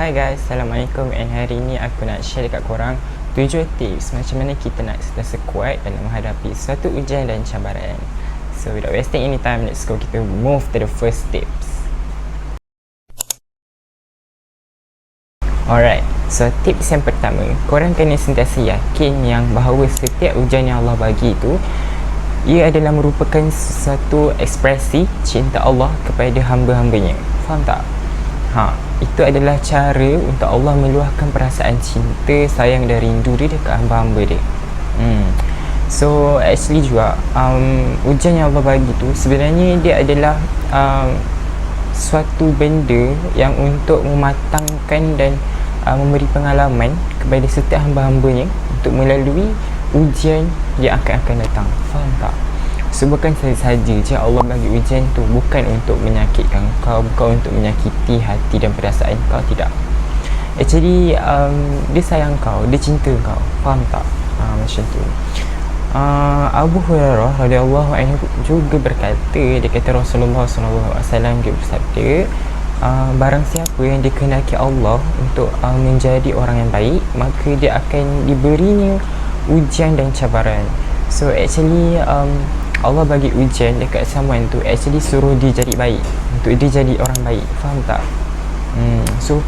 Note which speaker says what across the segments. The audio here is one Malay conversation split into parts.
Speaker 1: Hi guys, Assalamualaikum. And hari ni aku nak share dekat korang 7 tips macam mana kita nak sentiasa kuat dalam menghadapi suatu ujian dan cabaran. So without wasting any time, let's go, kita move to the first tips. Alright, so tips yang pertama, korang kena sentiasa yakin yang bahawa setiap ujian yang Allah bagi itu, ia adalah merupakan satu ekspresi cinta Allah kepada hamba-hambanya. Faham tak? Itu adalah cara untuk Allah meluahkan perasaan cinta, sayang dan rindu dia dekat hamba-hamba dia. So actually juga ujian yang Allah bagi tu sebenarnya dia adalah suatu benda yang untuk mematangkan dan memberi pengalaman kepada setiap hamba-hambanya untuk melalui ujian yang akan datang. Faham tak? So bukan saja je Allah bagi ujian tu bukan untuk menyakitkan kau, bukan untuk menyakiti hati dan perasaan kau, tidak. Actually dia sayang kau, dia cinta kau. Faham tak? Macam tu. Abu Hurairah radhiyallahu anhu juga berkata, dia kata Rasulullah SAW dia bersabda, barang siapa yang dikehendaki Allah untuk menjadi orang yang baik, maka dia akan diberinya ujian dan cabaran. So actually Allah bagi ujian dekat someone tu actually suruh dia jadi baik, untuk dia jadi orang baik. Faham tak? So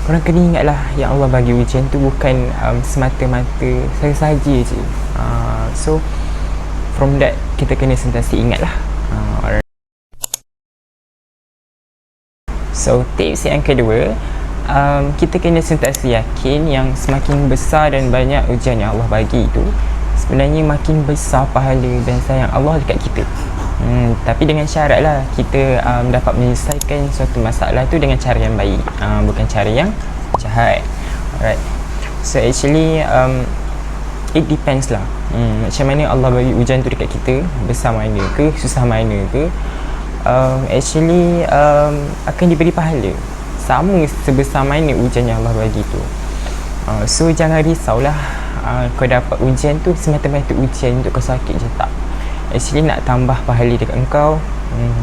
Speaker 1: korang kena ingatlah yang Allah bagi ujian tu bukan semata-mata saja je. So from that kita kena sentiasa ingatlah. Alright. So tips yang kedua, kita kena sentiasa yakin yang semakin besar dan banyak ujian yang Allah bagi itu, sebenarnya makin besar pahala dan sayang Allah dekat kita. Tapi dengan syarat lah, kita dapat menyelesaikan suatu masalah tu dengan cara yang baik, bukan cara yang jahat. Alright. So actually it depends lah, macam mana Allah bagi ujian tu dekat kita, besar mana ke, susah mana ke, actually akan diberi pahala sama sebesar mana ujian yang Allah bagi tu. So jangan risaulah kau dapat ujian tu semata-mata ujian untuk kau sakit je, tak. Actually nak tambah pahala dekat engkau,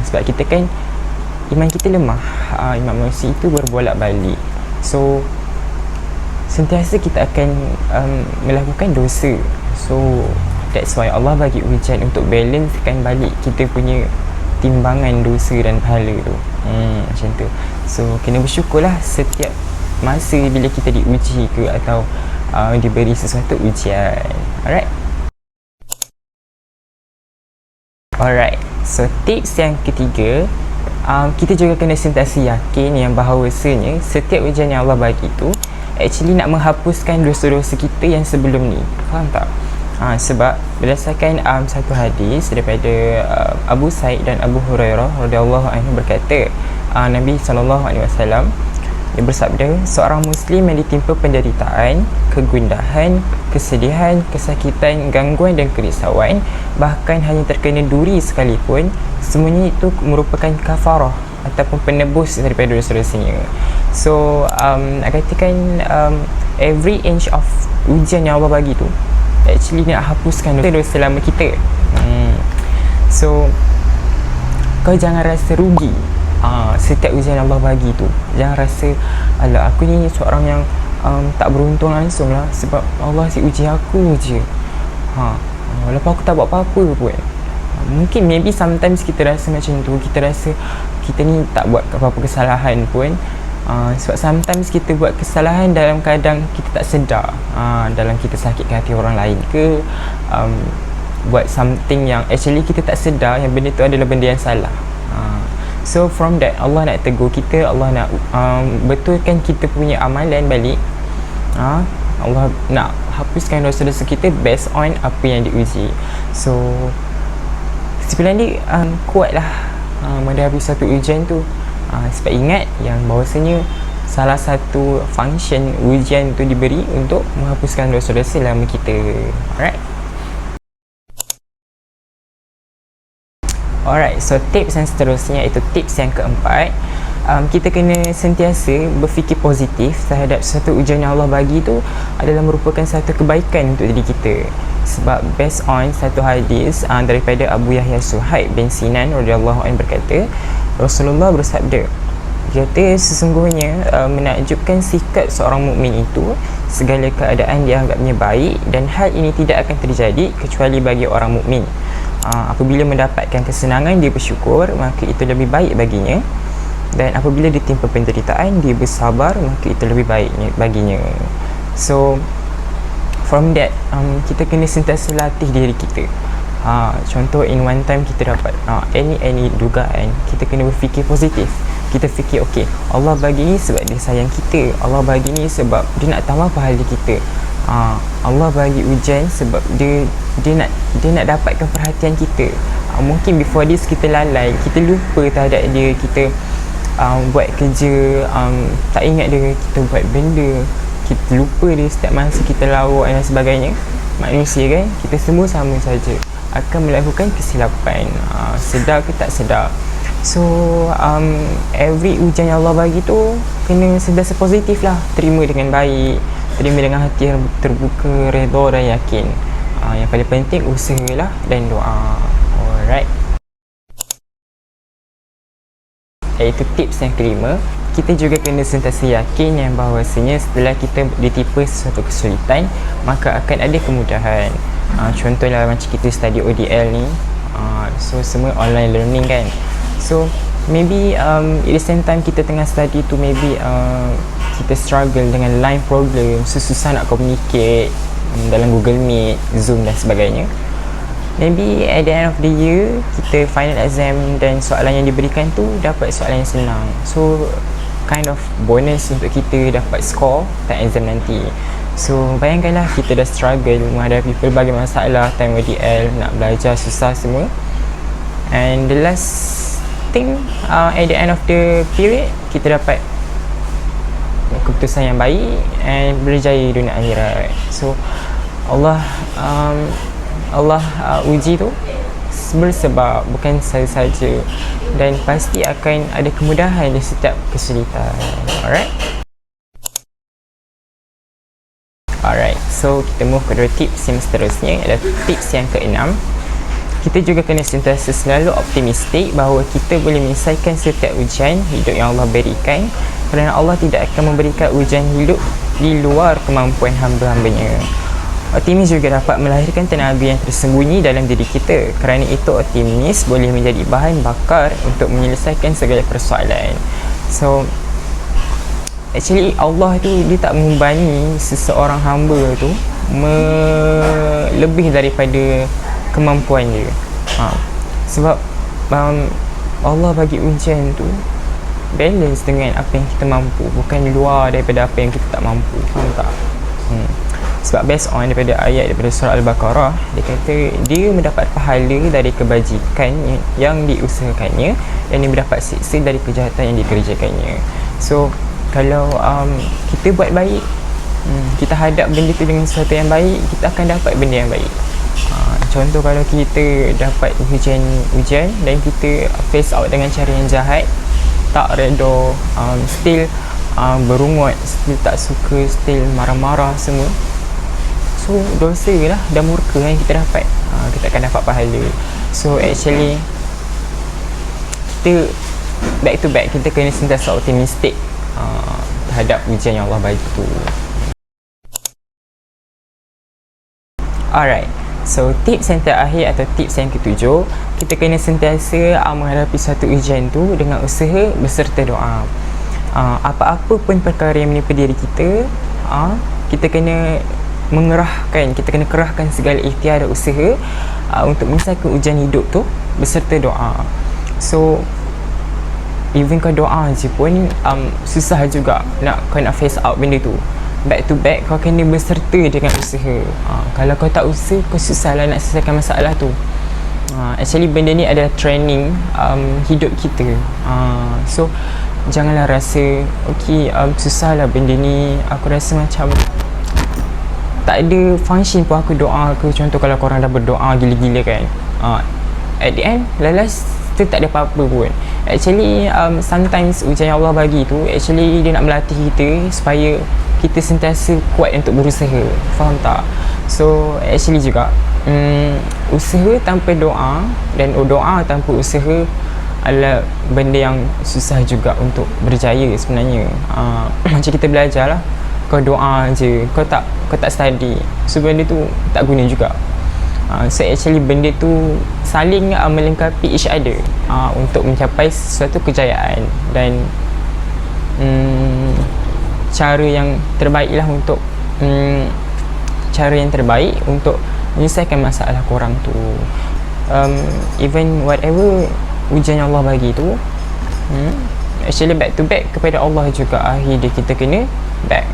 Speaker 1: sebab kita kan iman kita lemah, iman manusia itu berbolak-balik. So sentiasa kita akan melakukan dosa. So that's why Allah bagi ujian untuk balancekan balik kita punya timbangan dosa dan pahala tu. Macam tu. So kena bersyukurlah setiap masa bila kita diuji ke atau diberi sesuatu ujian. Alright. So tips yang ketiga, kita juga kena sentiasa yakin yang bahawasanya setiap ujian yang Allah bagi tu actually nak menghapuskan dosa-dosa kita yang sebelum ni. Faham tak? Sebab berdasarkan satu hadis daripada Abu Sa'id dan Abu Hurairah radhiyallahu anhu berkata, Nabi SAW dia bersabda, seorang Muslim yang ditimpa penderitaan, kegundahan, kesedihan, kesakitan, gangguan dan kerisauan, bahkan hanya terkena duri sekalipun, semuanya itu merupakan kafarah ataupun penebus daripada dosa-dosanya. So nak katakan every inch of ujian yang Allah bagi tu actually nak hapuskan dosa lama kita. So kau jangan rasa rugi setiap ujian Allah bagi tu. Jangan rasa, alah aku ni seorang yang tak beruntung langsung lah, sebab Allah si uji aku je. Lepas aku tak buat apa-apa pun. Mungkin maybe sometimes kita rasa macam tu, kita rasa kita ni tak buat apa-apa kesalahan pun. Sebab sometimes kita buat kesalahan dalam keadaan kita tak sedar, dalam kita sakitkan hati orang lain ke, buat something yang actually kita tak sedar yang benda tu adalah benda yang salah. So from that Allah nak tegur kita, Allah nak betulkan kita punya amalan balik. Allah nak hapuskan dosa-dosa kita based on apa yang diuji. So sebenarnya kuatlah menghadapi satu ujian tu. Sebab ingat yang bahawasanya salah satu function ujian tu diberi untuk menghapuskan dosa-dosa lama kita. Alright, so tips yang seterusnya iaitu tips yang keempat, kita kena sentiasa berfikir positif terhadap satu ujian yang Allah bagi tu adalah merupakan satu kebaikan untuk diri kita. Sebab based on satu hadis daripada Abu Yahya Suhaib bin Sinan radhiyallahu anhu berkata, Rasulullah bersabda, Dia kata sesungguhnya menakjubkan sikap seorang mukmin itu, segala keadaan dianggapnya baik dan hal ini tidak akan terjadi kecuali bagi orang mukmin. Apabila mendapatkan kesenangan dia bersyukur, maka itu lebih baik baginya, dan apabila ditimpa penderitaan dia bersabar, maka itu lebih baik baginya. So from that, kita kena sentiasa latih diri kita. Contoh, in one time kita dapat any dugaan, kita kena berfikir positif. Kita fikir, okay, Allah bagi ni sebab dia sayang kita, Allah bagi ni sebab dia nak tambah pahala kita, Allah bagi ujian sebab dia nak dapatkan perhatian kita. Mungkin before this kita lalai, kita lupa terhadap dia, kita buat kerja, tak ingat dia, kita buat benda, kita lupa dia setiap masa kita lawak dan sebagainya. Manusia kan, kita semua sama saja akan melakukan kesilapan, sedar ke tak sedar. So every ujian yang Allah bagi tu kena sentiasa positif lah, terima dengan baik, terima dengan hati yang terbuka, redha dan yakin. Yang paling penting usahalah dan doa. Alright, iaitu tips yang kelima. Kita juga kena sentiasa yakin yang bahawasanya setelah kita ditimpa sesuatu kesulitan, maka akan ada kemudahan. Contohlah macam kita study ODL ni, so semua online learning kan. So maybe at the same time kita tengah study tu, maybe kita struggle dengan line problem, susah nak communicate dalam Google Meet, Zoom dan sebagainya. Maybe at the end of the year, kita final exam dan soalan yang diberikan tu dapat soalan yang senang. So kind of bonus untuk kita dapat score time exam nanti. So bayangkanlah kita dah struggle menghadapi pelbagai masalah time ODL, nak belajar susah semua, and the last thing, at the end of the period kita dapat keputusan yang baik and berjaya dunia akhirat. So Allah uji tu bersebab, bukan saja-saja, dan pasti akan ada kemudahan di setiap kesulitan. Alright, so kita move ke tips yang seterusnya, adalah tips yang keenam. Kita juga kena sentiasa selalu optimistik bahawa kita boleh menyelesaikan setiap ujian hidup yang Allah berikan, kerana Allah tidak akan memberikan ujian hidup di luar kemampuan hamba-hambanya. Optimis juga dapat melahirkan tenaga yang tersembunyi dalam diri kita, kerana itu optimis boleh menjadi bahan bakar untuk menyelesaikan segala persoalan. So actually Allah tu dia tak membebani seseorang hamba tu lebih daripada kemampuan dia. Sebab Allah bagi ujian tu balance dengan apa yang kita mampu, bukan luar daripada apa yang kita tak mampu. Faham tak? Sebab based on daripada ayat daripada surah Al-Baqarah, dia kata dia mendapat pahala dari kebajikan yang diusahakannya, dan dia mendapat siksa dari kejahatan yang dikerjakannya. So kalau kita buat baik, kita hadap benda tu dengan sesuatu yang baik, kita akan dapat benda yang baik. Contoh, kalau kita dapat ujian dan kita face out dengan cara yang jahat, tak reda, still berungut, still tak suka, still marah-marah semua, so dosa lah dan murka yang kita dapat, kita akan dapat pahala. So actually kita back to back, kita kena sentiasa optimistik terhadap ujian yang Allah bagi tu. Alright, so tips yang terakhir atau tips yang ketujuh, kita kena sentiasa menghadapi satu ujian tu dengan usaha beserta doa. Apa-apa pun perkara yang menimpa diri kita, kita kena kerahkan segala ikhtiar dan usaha untuk menyelesaikan ujian hidup tu beserta doa. So even kau doa je pun susah juga kau nak face out benda tu. Back to back, kau kena berserta dengan usaha. Kalau kau tak usaha, kau susah lah nak selesaikan masalah tu. Actually benda ni adalah training hidup kita. So janganlah rasa okay, susah lah benda ni, aku rasa macam tak ada function pun aku doa ke. Contoh kalau korang dah berdoa gila-gila kan, at the end last tu tak ada apa-apa pun. Actually sometimes ujian yang Allah bagi tu actually dia nak melatih kita supaya kita sentiasa kuat untuk berusaha. Faham tak? So actually juga usaha tanpa doa dan doa tanpa usaha adalah benda yang susah juga untuk berjaya sebenarnya. Macam kita belajar lah, kau doa je, kau tak study, so benda tu tak guna juga. So actually benda tu saling melengkapi each other untuk mencapai sesuatu kejayaan. Dan cara yang terbaik lah untuk menyelesaikan masalah korang tu, even whatever ujian yang Allah bagi tu, actually back to back kepada Allah juga. Akhirnya kita kena back